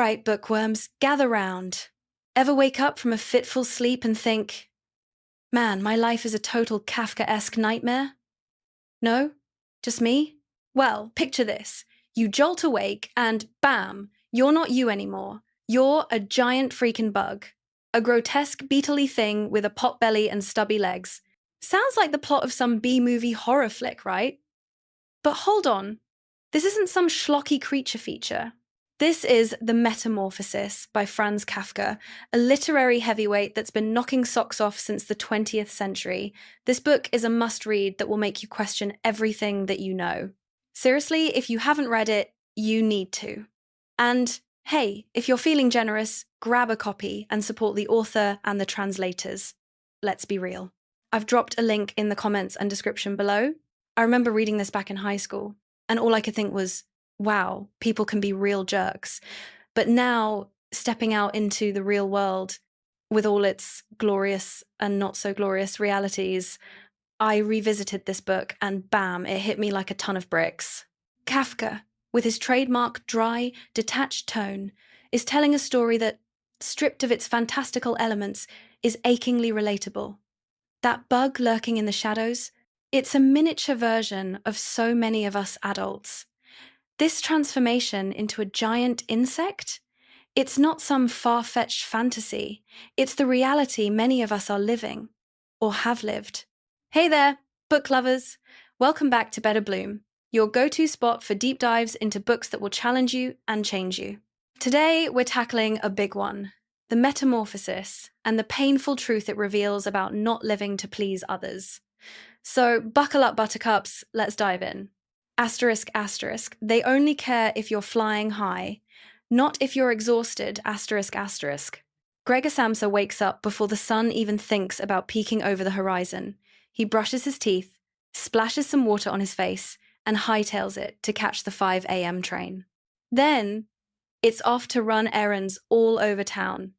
right, bookworms, gather round. Ever wake up from a fitful sleep and think, man, my life is a total Kafka-esque nightmare? No? Just me? Well, picture this. You jolt awake and bam, you're not you anymore. You're a giant freaking bug. A grotesque beetly thing with a pot belly and stubby legs. Sounds like the plot of some B-movie horror flick, right? But hold on. This isn't some schlocky creature feature. This is The Metamorphosis by Franz Kafka, a literary heavyweight that's been knocking socks off since the 20th century. This book is a must-read that will make you question everything that you know. Seriously, if you haven't read it, you need to. And hey, if you're feeling generous, grab a copy and support the author and the translators. Let's be real. I've dropped a link in the comments and description below. I remember reading this back in high school, and all I could think was, wow, people can be real jerks. But now, stepping out into the real world with all its glorious and not so glorious realities, I revisited this book and bam, it hit me like a ton of bricks. Kafka, with his trademark dry, detached tone, is telling a story that, stripped of its fantastical elements, is achingly relatable. That bug lurking in the shadows, it's a miniature version of so many of us adults. This transformation into a giant insect? It's not some far-fetched fantasy. It's the reality many of us are living, or have lived. Hey there, book lovers! Welcome back to Better Bloom, your go-to spot for deep dives into books that will challenge you and change you. Today, we're tackling a big one, The Metamorphosis, and the painful truth it reveals about not living to please others. So buckle up, buttercups, let's dive in. Asterisk, asterisk, they only care if you're flying high, not if you're exhausted, asterisk, asterisk. Gregor Samsa wakes up before the sun even thinks about peeking over the horizon. He brushes his teeth, splashes some water on his face, and hightails it to catch the 5 a.m. train. Then, it's off to run errands all over town.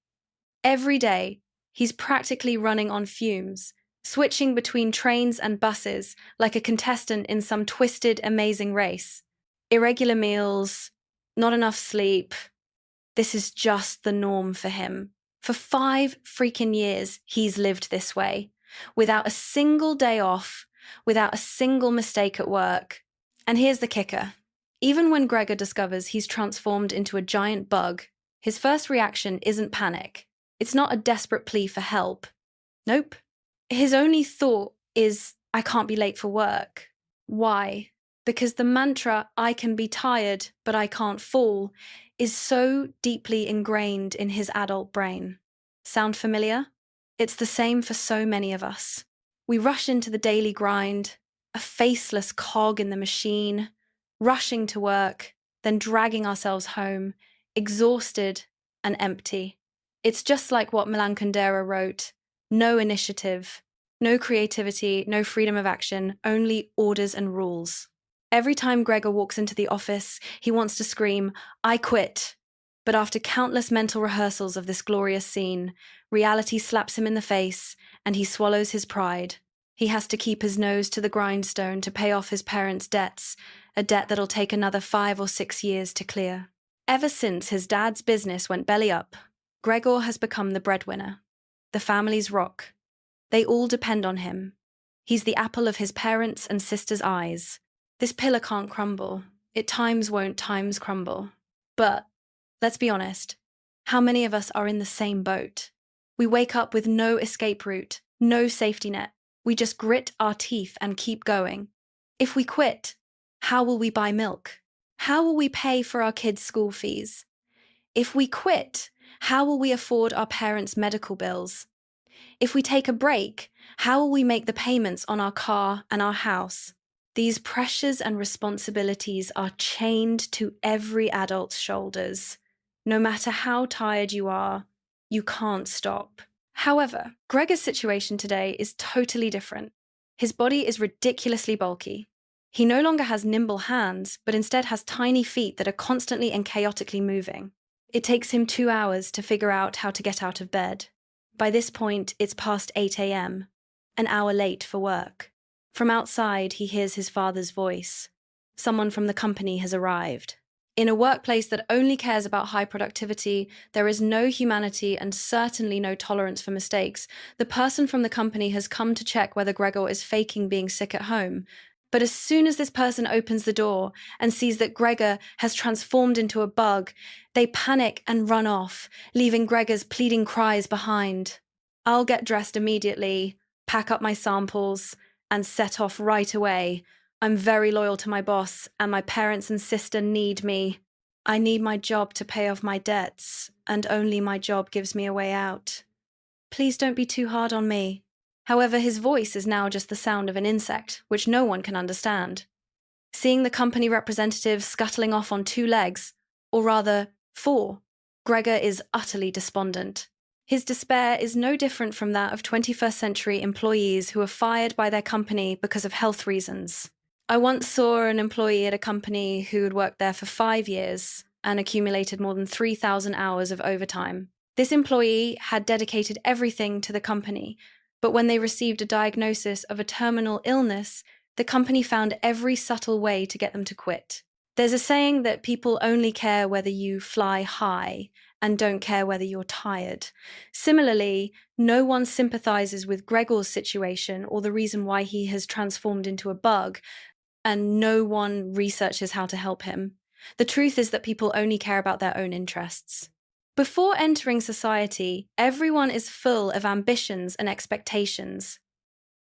Every day, he's practically running on fumes, switching between trains and buses like a contestant in some twisted, amazing race. Irregular meals, not enough sleep. This is just the norm for him. For 5 freaking years, he's lived this way, without a single day off, without a single mistake at work. And here's the kicker. Even when Gregor discovers he's transformed into a giant bug, his first reaction isn't panic. It's not a desperate plea for help. Nope. His only thought is, I can't be late for work. Why? Because the mantra, I can be tired, but I can't fall, is so deeply ingrained in his adult brain. Sound familiar? It's the same for so many of us. We rush into the daily grind, a faceless cog in the machine, rushing to work, then dragging ourselves home, exhausted and empty. It's just like what Milan Kundera wrote, no initiative, no creativity, no freedom of action, only orders and rules. Every time Gregor walks into the office, he wants to scream, I quit. But after countless mental rehearsals of this glorious scene, reality slaps him in the face and he swallows his pride. He has to keep his nose to the grindstone to pay off his parents' debts, a debt that'll take another 5 or 6 years to clear. Ever since his dad's business went belly up, Gregor has become the breadwinner, the family's rock. They all depend on him. He's the apple of his parents' and sisters' eyes. This pillar can't crumble. It times won't times crumble. But, let's be honest, how many of us are in the same boat? We wake up with no escape route, no safety net. We just grit our teeth and keep going. If we quit, how will we buy milk? How will we pay for our kids' school fees? If we quit, how will we afford our parents' medical bills? If we take a break, how will we make the payments on our car and our house? These pressures and responsibilities are chained to every adult's shoulders. No matter how tired you are, you can't stop. However, Gregor's situation today is totally different. His body is ridiculously bulky. He no longer has nimble hands, but instead has tiny feet that are constantly and chaotically moving. It takes him 2 hours to figure out how to get out of bed. By this point, it's past 8 a.m., an hour late for work. From outside, he hears his father's voice. Someone from the company has arrived. In a workplace that only cares about high productivity, there is no humanity and certainly no tolerance for mistakes. The person from the company has come to check whether Gregor is faking being sick at home. But as soon as this person opens the door and sees that Gregor has transformed into a bug, they panic and run off, leaving Gregor's pleading cries behind. I'll get dressed immediately, pack up my samples, and set off right away. I'm very loyal to my boss, and my parents and sister need me. I need my job to pay off my debts, and only my job gives me a way out. Please don't be too hard on me. However, his voice is now just the sound of an insect, which no one can understand. Seeing the company representative scuttling off on 2 legs, or rather 4, Gregor is utterly despondent. His despair is no different from that of 21st century employees who are fired by their company because of health reasons. I once saw an employee at a company who had worked there for 5 years and accumulated more than 3,000 hours of overtime. This employee had dedicated everything to the company, but when they received a diagnosis of a terminal illness, the company found every subtle way to get them to quit. There's a saying that people only care whether you fly high and don't care whether you're tired. Similarly, no one sympathizes with Gregor's situation or the reason why he has transformed into a bug, and no one researches how to help him. The truth is that people only care about their own interests. Before entering society, everyone is full of ambitions and expectations.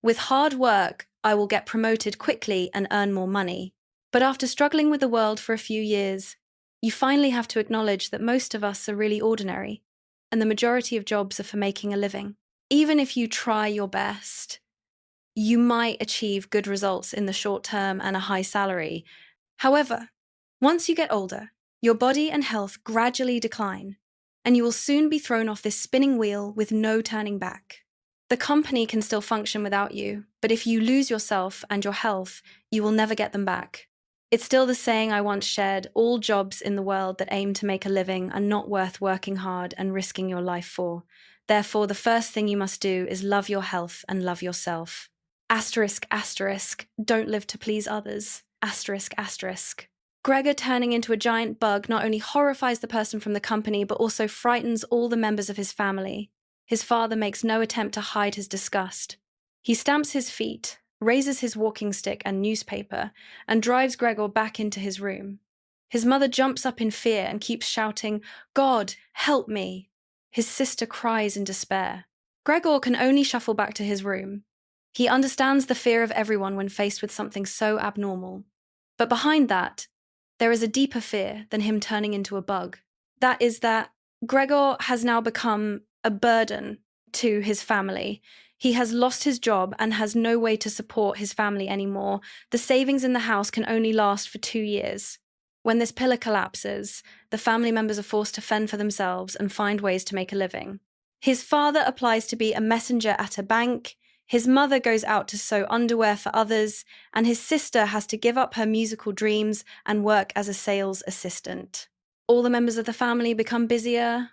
With hard work, I will get promoted quickly and earn more money. But after struggling with the world for a few years, you finally have to acknowledge that most of us are really ordinary, and the majority of jobs are for making a living. Even if you try your best, you might achieve good results in the short term and a high salary. However, once you get older, your body and health gradually decline, and you will soon be thrown off this spinning wheel with no turning back. The company can still function without you, but if you lose yourself and your health, you will never get them back. It's still the saying I once shared: all jobs in the world that aim to make a living are not worth working hard and risking your life for. Therefore, the first thing you must do is love your health and love yourself. Asterisk, asterisk, don't live to please others. Asterisk, asterisk. Gregor turning into a giant bug not only horrifies the person from the company, but also frightens all the members of his family. His father makes no attempt to hide his disgust. He stamps his feet, raises his walking stick and newspaper, and drives Gregor back into his room. His mother jumps up in fear and keeps shouting, "God, help me!" His sister cries in despair. Gregor can only shuffle back to his room. He understands the fear of everyone when faced with something so abnormal. But behind that, there is a deeper fear than him turning into a bug. That is that Gregor has now become a burden to his family. He has lost his job and has no way to support his family anymore. The savings in the house can only last for 2 years. When this pillar collapses, the family members are forced to fend for themselves and find ways to make a living. His father applies to be a messenger at a bank. His mother goes out to sew underwear for others, and his sister has to give up her musical dreams and work as a sales assistant. All the members of the family become busier,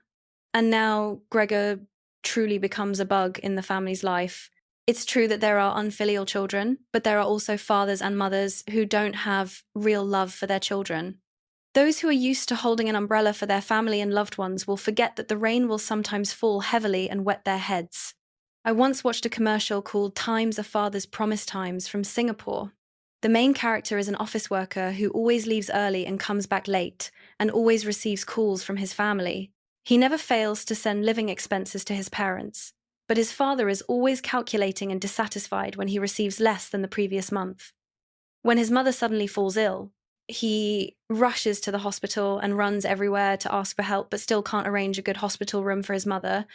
and now Gregor truly becomes a bug in the family's life. It's true that there are unfilial children, but there are also fathers and mothers who don't have real love for their children. Those who are used to holding an umbrella for their family and loved ones will forget that the rain will sometimes fall heavily and wet their heads. I once watched a commercial called "Times a Father's Promise Times" from Singapore. The main character is an office worker who always leaves early and comes back late, and always receives calls from his family. He never fails to send living expenses to his parents, but his father is always calculating and dissatisfied when he receives less than the previous month. When his mother suddenly falls ill, he rushes to the hospital and runs everywhere to ask for help, but still can't arrange a good hospital room for his mother.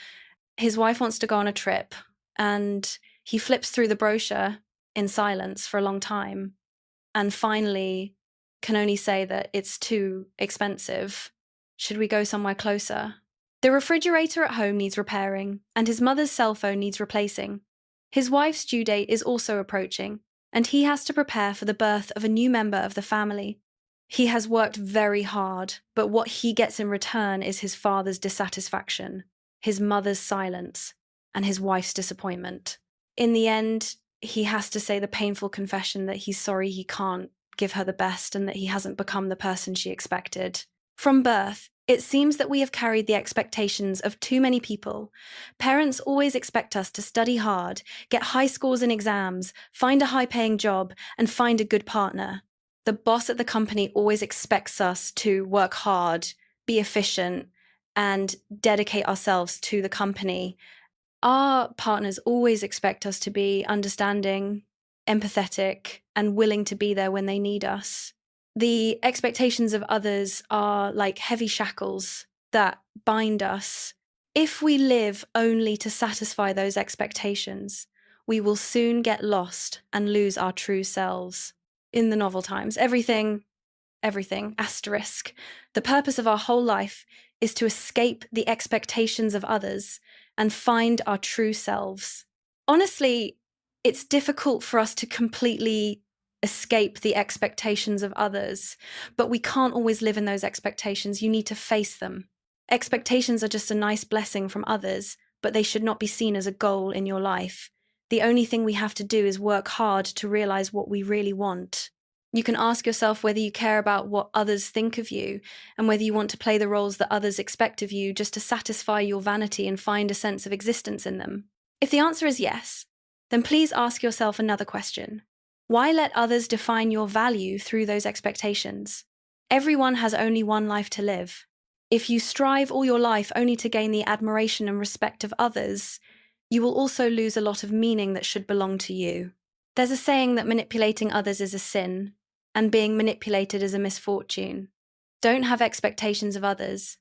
His wife wants to go on a trip, and he flips through the brochure in silence for a long time, and finally can only say that it's too expensive. Should we go somewhere closer? The refrigerator at home needs repairing, and his mother's cell phone needs replacing. His wife's due date is also approaching, and he has to prepare for the birth of a new member of the family. He has worked very hard, but what he gets in return is his father's dissatisfaction, his mother's silence, and his wife's disappointment. In the end, he has to say the painful confession that he's sorry he can't give her the best and that he hasn't become the person she expected. From birth, it seems that we have carried the expectations of too many people. Parents always expect us to study hard, get high scores in exams, find a high-paying job, and find a good partner. The boss at the company always expects us to work hard, be efficient, and dedicate ourselves to the company. Our partners always expect us to be understanding, empathetic, and willing to be there when they need us. The expectations of others are like heavy shackles that bind us. If we live only to satisfy those expectations, we will soon get lost and lose our true selves. In the novel times, everything, asterisk. The purpose of our whole life is to escape the expectations of others and find our true selves. Honestly, it's difficult for us to completely escape the expectations of others, but we can't always live in those expectations. You need to face them. Expectations are just a nice blessing from others, but they should not be seen as a goal in your life. The only thing we have to do is work hard to realize what we really want. You can ask yourself whether you care about what others think of you and whether you want to play the roles that others expect of you just to satisfy your vanity and find a sense of existence in them. If the answer is yes, then please ask yourself another question. Why let others define your value through those expectations? Everyone has only one life to live. If you strive all your life only to gain the admiration and respect of others, you will also lose a lot of meaning that should belong to you. There's a saying that manipulating others is a sin, and being manipulated is a misfortune. Don't have expectations of others,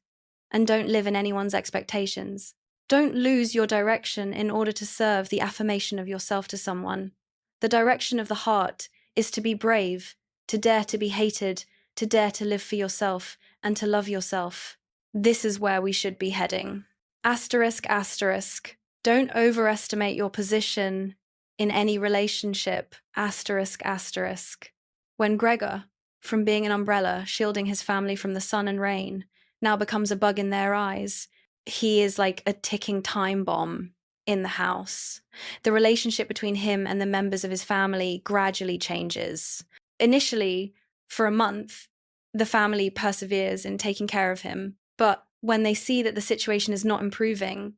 and don't live in anyone's expectations. Don't lose your direction in order to serve the affirmation of yourself to someone. The direction of the heart is to be brave, to dare to be hated, to dare to live for yourself, and to love yourself. This is where we should be heading. Asterisk, asterisk. Don't overestimate your position in any relationship. Asterisk, asterisk. When Gregor, from being an umbrella shielding his family from the sun and rain, now becomes a bug in their eyes, he is like a ticking time bomb in the house. The relationship between him and the members of his family gradually changes. Initially, for a month, the family perseveres in taking care of him, but when they see that the situation is not improving,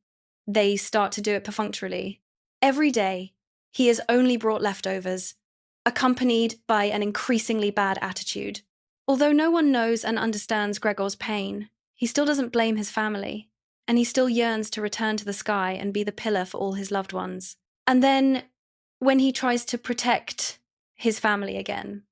they start to do it perfunctorily. Every day, he has only brought leftovers, accompanied by an increasingly bad attitude. Although no one knows and understands Gregor's pain, he still doesn't blame his family, and he still yearns to return to the sky and be the pillar for all his loved ones. And then, when he tries to protect his family again,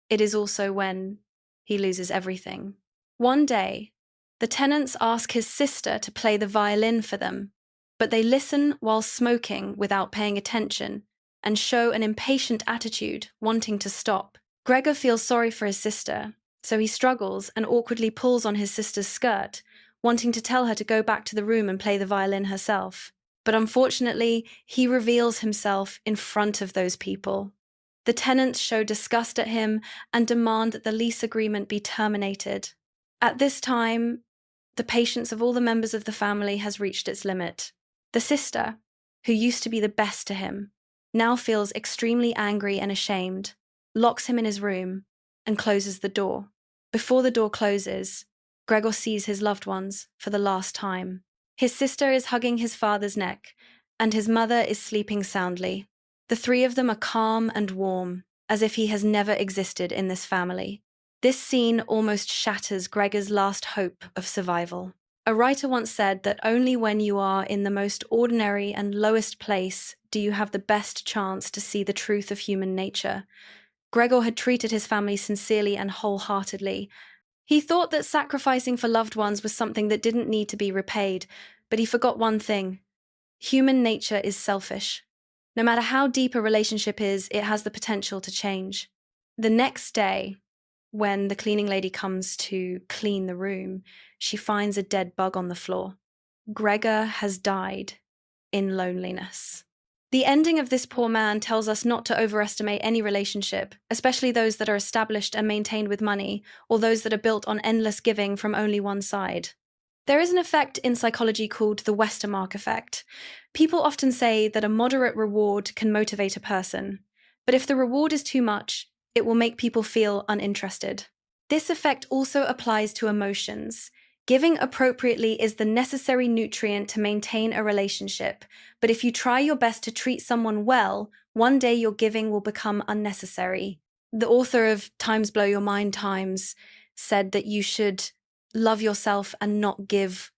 it is also when he loses everything. One day, the tenants ask his sister to play the violin for them, but they listen while smoking without paying attention and show an impatient attitude, wanting to stop. Gregor feels sorry for his sister, so he struggles and awkwardly pulls on his sister's skirt, wanting to tell her to go back to the room and play the violin herself. But unfortunately, he reveals himself in front of those people. The tenants show disgust at him and demand that the lease agreement be terminated. At this time, the patience of all the members of the family has reached its limit. The sister, who used to be the best to him, now feels extremely angry and ashamed, locks him in his room, and closes the door. Before the door closes, Gregor sees his loved ones for the last time. His sister is hugging his father's neck, and his mother is sleeping soundly. The three of them are calm and warm, as if he has never existed in this family. This scene almost shatters Gregor's last hope of survival. A writer once said that only when you are in the most ordinary and lowest place do you have the best chance to see the truth of human nature. Gregor had treated his family sincerely and wholeheartedly. He thought that sacrificing for loved ones was something that didn't need to be repaid, but he forgot one thing. Human nature is selfish. No matter how deep a relationship is, it has the potential to change. The next day, when the cleaning lady comes to clean the room, she finds a dead bug on the floor. Gregor has died in loneliness. The ending of this poor man tells us not to overestimate any relationship, especially those that are established and maintained with money, or those that are built on endless giving from only one side. There is an effect in psychology called the Westermark effect. People often say that a moderate reward can motivate a person, but if the reward is too much, It will make people feel uninterested. This effect also applies to emotions. Giving appropriately is the necessary nutrient to maintain a relationship, but if you try your best to treat someone well, one day your giving will become unnecessary. The author of Times Blow Your Mind Times said that you should love yourself and not give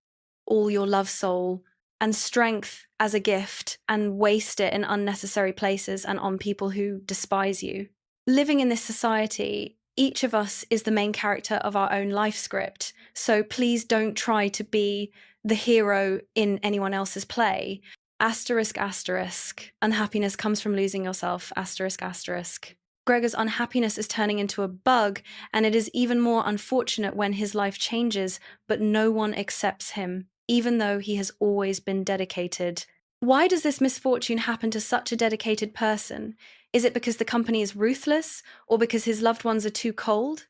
all your love soul and strength as a gift and waste it in unnecessary places and on people who despise you. Living in this society, each of us is the main character of our own life script, so please don't try to be the hero in anyone else's play. Asterisk, asterisk. Unhappiness comes from losing yourself. Asterisk, asterisk. Gregor's unhappiness is turning into a bug, and it is even more unfortunate when his life changes, but no one accepts him, even though he has always been dedicated. Why does this misfortune happen to such a dedicated person? Is it because the company is ruthless, or because his loved ones are too cold?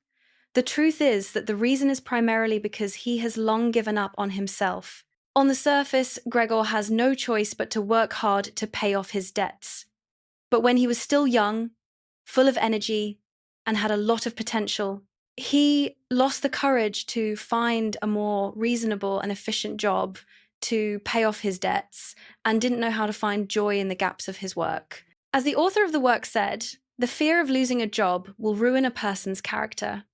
The truth is that the reason is primarily because he has long given up on himself. On the surface, Gregor has no choice but to work hard to pay off his debts. But when he was still young, full of energy, and had a lot of potential, he lost the courage to find a more reasonable and efficient job to pay off his debts and didn't know how to find joy in the gaps of his work. As the author of the work said, the fear of losing a job will ruin a person's character.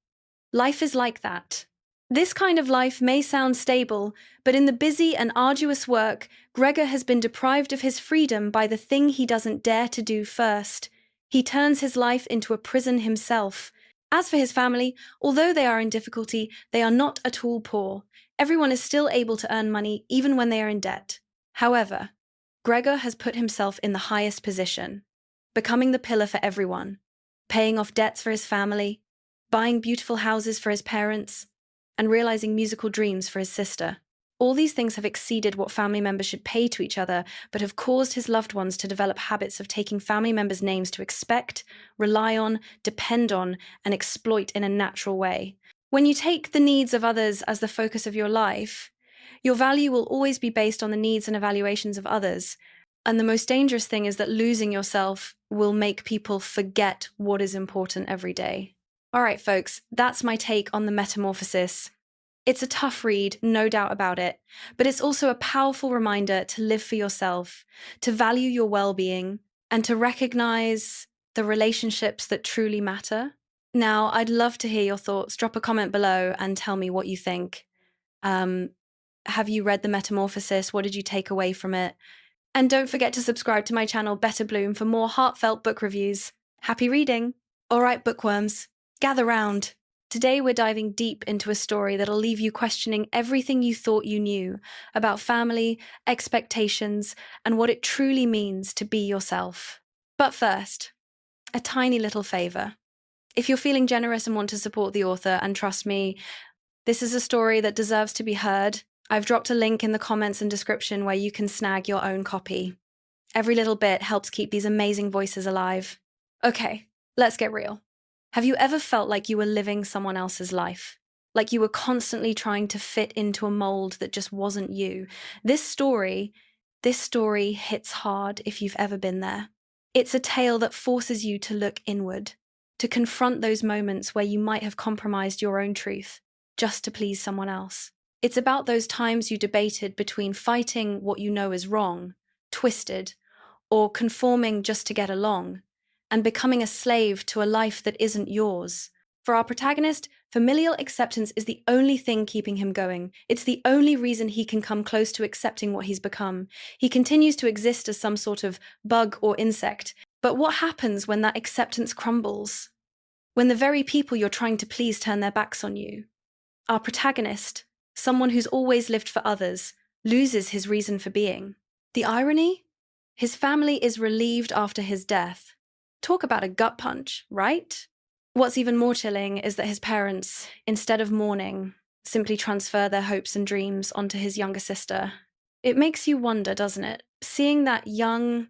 Life is like that. This kind of life may sound stable, but in the busy and arduous work, Gregor has been deprived of his freedom by the thing he doesn't dare to do first. He turns his life into a prison himself. As for his family, although they are in difficulty, they are not at all poor. Everyone is still able to earn money even when they are in debt. However, Gregor has put himself in the highest position, becoming the pillar for everyone, paying off debts for his family, buying beautiful houses for his parents, and realizing musical dreams for his sister. All these things have exceeded what family members should pay to each other, but have caused his loved ones to develop habits of taking family members' names to expect, rely on, depend on, and exploit in a natural way. When you take the needs of others as the focus of your life, your value will always be based on the needs and evaluations of others. And the most dangerous thing is that losing yourself will make people forget what is important every day. All right, folks, that's my take on the Metamorphosis. It's a tough read, no doubt about it, but it's also a powerful reminder to live for yourself, to value your well-being, and to recognize the relationships that truly matter. Now, I'd love to hear your thoughts. Drop a comment below and tell me what you think. Have you read The Metamorphosis? What did you take away from it? And don't forget to subscribe to my channel, Better Bloom, for more heartfelt book reviews. Happy reading! All right, bookworms, gather round. Today we're diving deep into a story that'll leave you questioning everything you thought you knew about family, expectations, and what it truly means to be yourself. But first, a tiny little favor. If you're feeling generous and want to support the author, and trust me, this is a story that deserves to be heard, I've dropped a link in the comments and description where you can snag your own copy. Every little bit helps keep these amazing voices alive. Okay, let's get real. Have you ever felt like you were living someone else's life? Like you were constantly trying to fit into a mold that just wasn't you? This story hits hard if you've ever been there. It's a tale that forces you to look inward, to confront those moments where you might have compromised your own truth just to please someone else. It's about those times you debated between fighting what you know is wrong, twisted, or conforming just to get along, and becoming a slave to a life that isn't yours. For our protagonist, familial acceptance is the only thing keeping him going. It's the only reason he can come close to accepting what he's become. He continues to exist as some sort of bug or insect. But what happens when that acceptance crumbles? When the very people you're trying to please turn their backs on you? Our protagonist, someone who's always lived for others, loses his reason for being. The irony? His family is relieved after his death. Talk about a gut punch, right? What's even more chilling is that his parents, instead of mourning, simply transfer their hopes and dreams onto his younger sister. It makes you wonder, doesn't it? Seeing that young,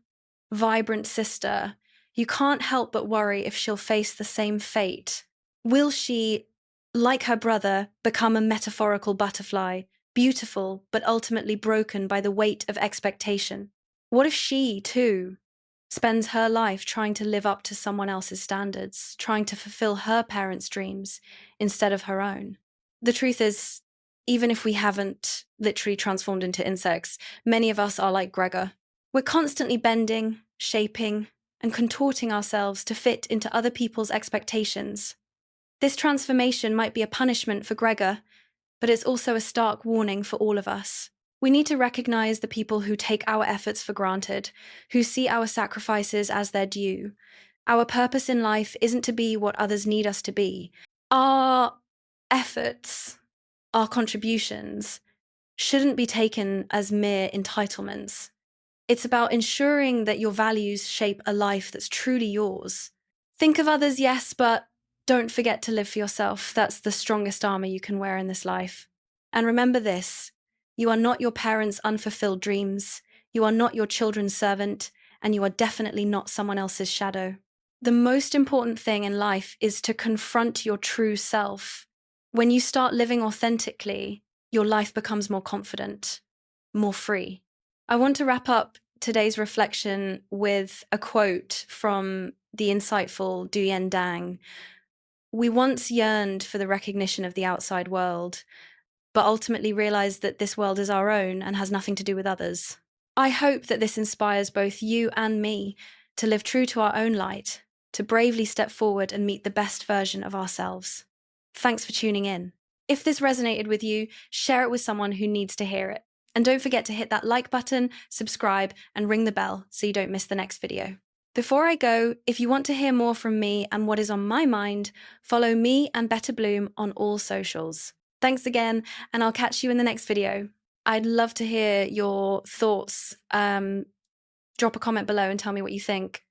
vibrant sister, you can't help but worry if she'll face the same fate. Will she, like her brother, become a metaphorical butterfly, beautiful but ultimately broken by the weight of expectation? What if she, too, spends her life trying to live up to someone else's standards, trying to fulfill her parents' dreams instead of her own. The truth is, even if we haven't literally transformed into insects, many of us are like Gregor. We're constantly bending, shaping, and contorting ourselves to fit into other people's expectations. This transformation might be a punishment for Gregor, but it's also a stark warning for all of us. We need to recognize the people who take our efforts for granted, who see our sacrifices as their due. Our purpose in life isn't to be what others need us to be. Our efforts, our contributions, shouldn't be taken as mere entitlements. It's about ensuring that your values shape a life that's truly yours. Think of others, yes, but don't forget to live for yourself. That's the strongest armor you can wear in this life. And remember this: you are not your parents' unfulfilled dreams, you are not your children's servant, and you are definitely not someone else's shadow. The most important thing in life is to confront your true self. When you start living authentically, your life becomes more confident, more free. I want to wrap up today's reflection with a quote from the insightful Duyen Dang. We once yearned for the recognition of the outside world, but ultimately realized that this world is our own and has nothing to do with others. I hope that this inspires both you and me to live true to our own light, to bravely step forward and meet the best version of ourselves. Thanks for tuning in. If this resonated with you, share it with someone who needs to hear it. And don't forget to hit that like button, subscribe, and ring the bell so you don't miss the next video. Before I go, if you want to hear more from me and what is on my mind, follow me and Better Bloom on all socials. Thanks again, and I'll catch you in the next video. I'd love to hear your thoughts. Drop a comment below and tell me what you think.